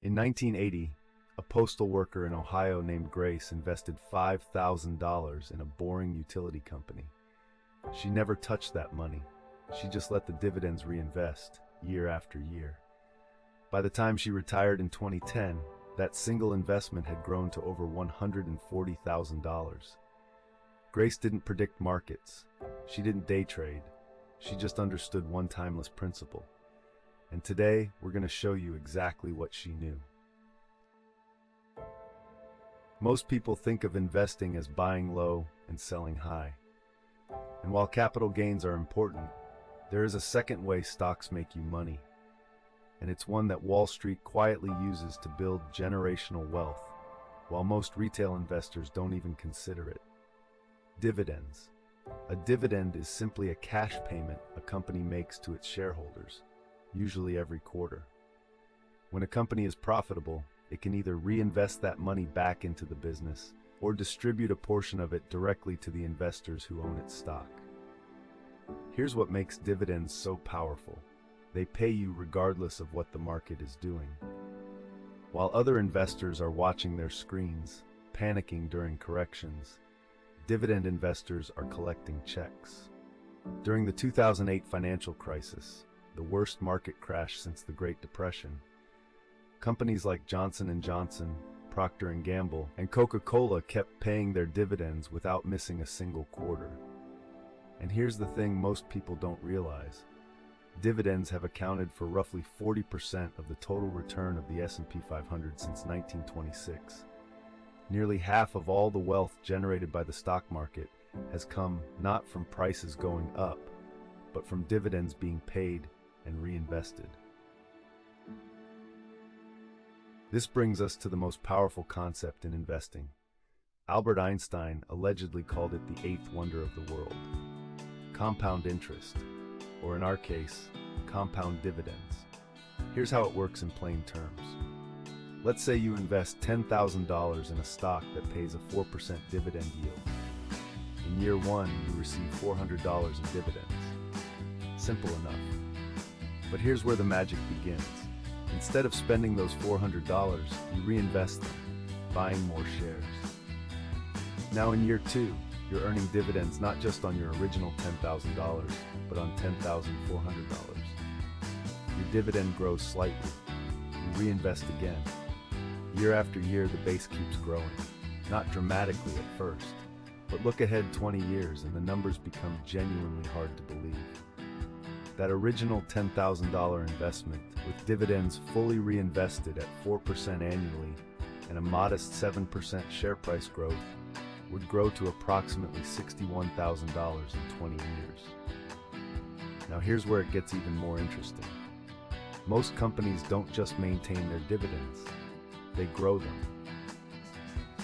In 1980, a postal worker in Ohio named Grace invested $5,000 in a boring utility company. She never touched that money. She just let the dividends reinvest year after year. By the time she retired in 2010, that single investment had grown to over $140,000. Grace didn't predict markets. She didn't day trade. She just understood one timeless principle. And today, we're going to show you exactly what she knew. Most people think of investing as buying low and selling high. And while capital gains are important, there is a second way stocks make you money. And it's one that Wall Street quietly uses to build generational wealth, while most retail investors don't even consider it. Dividends. A dividend is simply a cash payment a company makes to its shareholders, usually every quarter. When a company is profitable, it can either reinvest that money back into the business or distribute a portion of it directly to the investors who own its stock. Here's what makes dividends so powerful. They pay you regardless of what the market is doing. While other investors are watching their screens, panicking during corrections, dividend investors are collecting checks. During the 2008 financial crisis, the worst market crash since the Great Depression, companies like Johnson & Johnson, Procter & Gamble, and Coca-Cola kept paying their dividends without missing a single quarter. And here's the thing most people don't realize. Dividends have accounted for roughly 40% of the total return of the S&P 500 since 1926. Nearly half of all the wealth generated by the stock market has come not from prices going up, but from dividends being paid and reinvested. This brings us to the most powerful concept in investing. Albert Einstein allegedly called it the eighth wonder of the world. Compound interest, or in our case, compound dividends. Here's how it works in plain terms. Let's say you invest $10,000 in a stock that pays a 4% dividend yield. In year one, you receive $400 in dividends. Simple enough. But here's where the magic begins. Instead of spending those $400, you reinvest them, buying more shares. Now in year two, you're earning dividends not just on your original $10,000, but on $10,400. Your dividend grows slightly. You reinvest again. Year after year, the base keeps growing. Not dramatically at first, but look ahead 20 years and the numbers become genuinely hard to believe. That original $10,000 investment, with dividends fully reinvested at 4% annually and a modest 7% share price growth, would grow to approximately $61,000 in 20 years. Now here's where it gets even more interesting. Most companies don't just maintain their dividends, they grow them.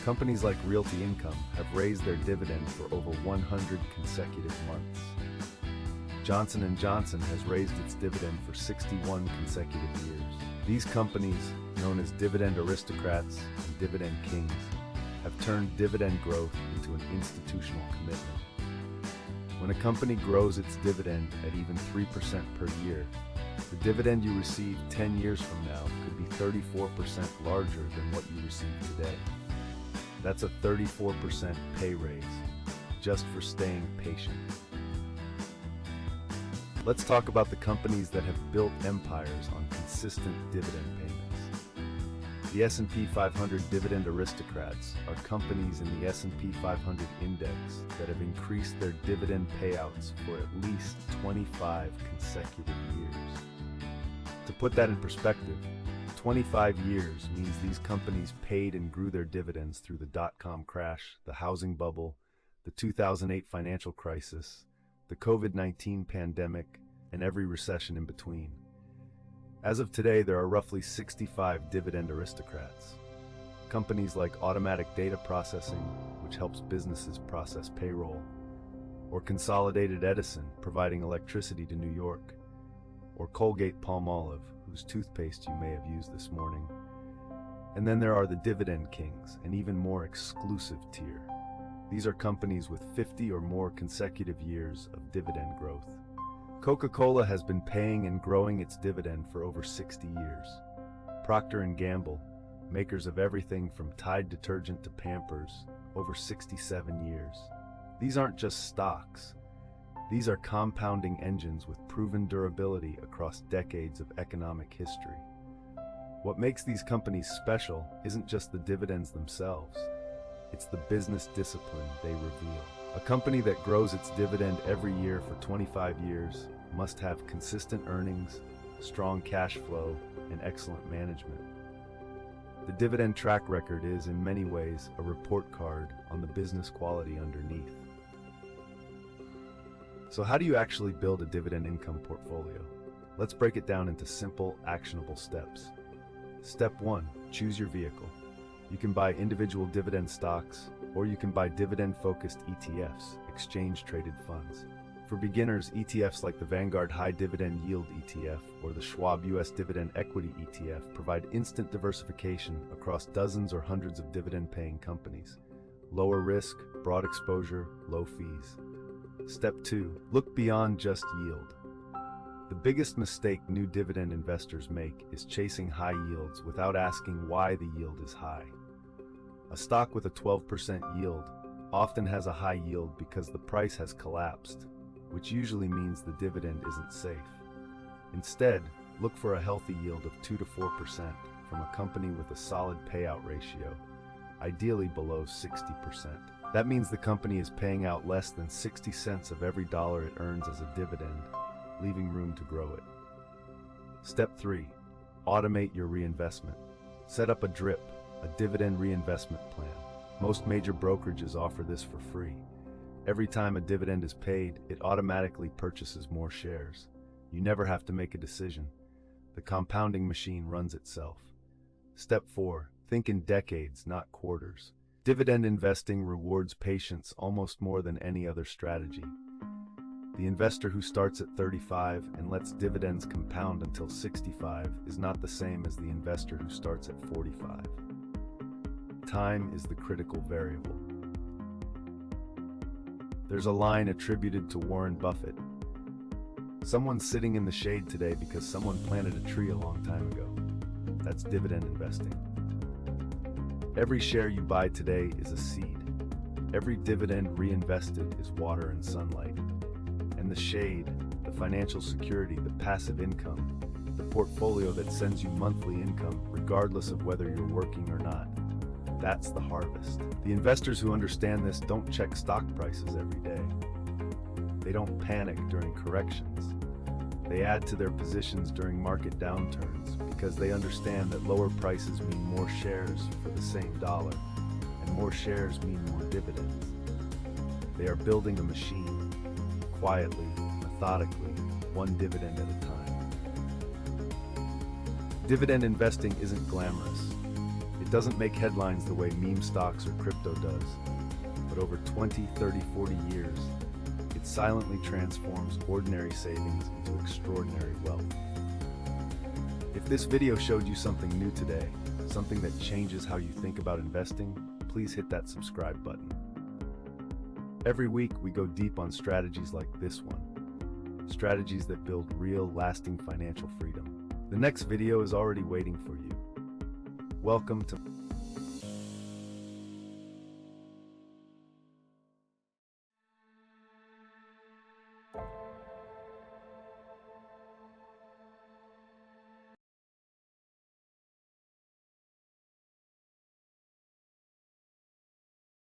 Companies like Realty Income have raised their dividend for over 100 consecutive months. Johnson & Johnson has raised its dividend for 61 consecutive years. These companies, known as dividend aristocrats and dividend kings, have turned dividend growth into an institutional commitment. When a company grows its dividend at even 3% per year, the dividend you receive 10 years from now could be 34% larger than what you receive today. That's a 34% pay raise, just for staying patient. Let's talk about the companies that have built empires on consistent dividend payments. The S&P 500 dividend aristocrats are companies in the S&P 500 index that have increased their dividend payouts for at least 25 consecutive years. To put that in perspective, 25 years means these companies paid and grew their dividends through the dot-com crash, the housing bubble, the 2008 financial crisis, the COVID-19 pandemic, and every recession in between. As of today, there are roughly 65 dividend aristocrats. Companies like Automatic Data Processing, which helps businesses process payroll, or Consolidated Edison, providing electricity to New York, or Colgate-Palmolive, whose toothpaste you may have used this morning. And then there are the dividend kings, an even more exclusive tier. These are companies with 50 or more consecutive years of dividend growth. Coca-Cola has been paying and growing its dividend for over 60 years. Procter & Gamble, makers of everything from Tide detergent to Pampers, over 67 years. These aren't just stocks. These are compounding engines with proven durability across decades of economic history. What makes these companies special isn't just the dividends themselves. It's the business discipline they reveal. A company that grows its dividend every year for 25 years must have consistent earnings, strong cash flow, and excellent management. The dividend track record is, in many ways, a report card on the business quality underneath. So how do you actually build a dividend income portfolio? Let's break it down into simple, actionable steps. Step 1. Choose your vehicle. You can buy individual dividend stocks, or you can buy dividend-focused ETFs, exchange-traded funds. For beginners, ETFs like the Vanguard High Dividend Yield ETF or the Schwab US Dividend Equity ETF provide instant diversification across dozens or hundreds of dividend-paying companies. Lower risk, broad exposure, low fees. Step 2. Look beyond just yield. The biggest mistake new dividend investors make is chasing high yields without asking why the yield is high. A stock with a 12% yield often has a high yield because the price has collapsed, which usually means the dividend isn't safe. Instead, look for a healthy yield of 2 to 4% from a company with a solid payout ratio, ideally below 60%. That means the company is paying out less than 60 cents of every dollar it earns as a dividend, leaving room to grow it. Step 3. Automate your reinvestment. Set up a DRIP, a dividend reinvestment plan. Most major brokerages offer this for free. Every time a dividend is paid, it automatically purchases more shares. You never have to make a decision. The compounding machine runs itself. Step 4. Think in decades, not quarters. Dividend investing rewards patience almost more than any other strategy. The investor who starts at 35 and lets dividends compound until 65 is not the same as the investor who starts at 45. Time is the critical variable. There's a line attributed to Warren Buffett. Someone's sitting in the shade today because someone planted a tree a long time ago. That's dividend investing. Every share you buy today is a seed. Every dividend reinvested is water and sunlight. And the shade, the financial security, the passive income, the portfolio that sends you monthly income regardless of whether you're working or not. That's the harvest. The investors who understand this don't check stock prices every day. They don't panic during corrections. They add to their positions during market downturns because they understand that lower prices mean more shares for the same dollar, and more shares mean more dividends. They are building a machine, quietly, methodically, one dividend at a time. Dividend investing isn't glamorous. It doesn't make headlines the way meme stocks or crypto does, but over 20, 30, 40 years, it silently transforms ordinary savings into extraordinary wealth. If this video showed you something new today, something that changes how you think about investing, please hit that subscribe button. Every week we go deep on strategies like this one, strategies that build real, lasting financial freedom. The next video is already waiting for you. Welcome to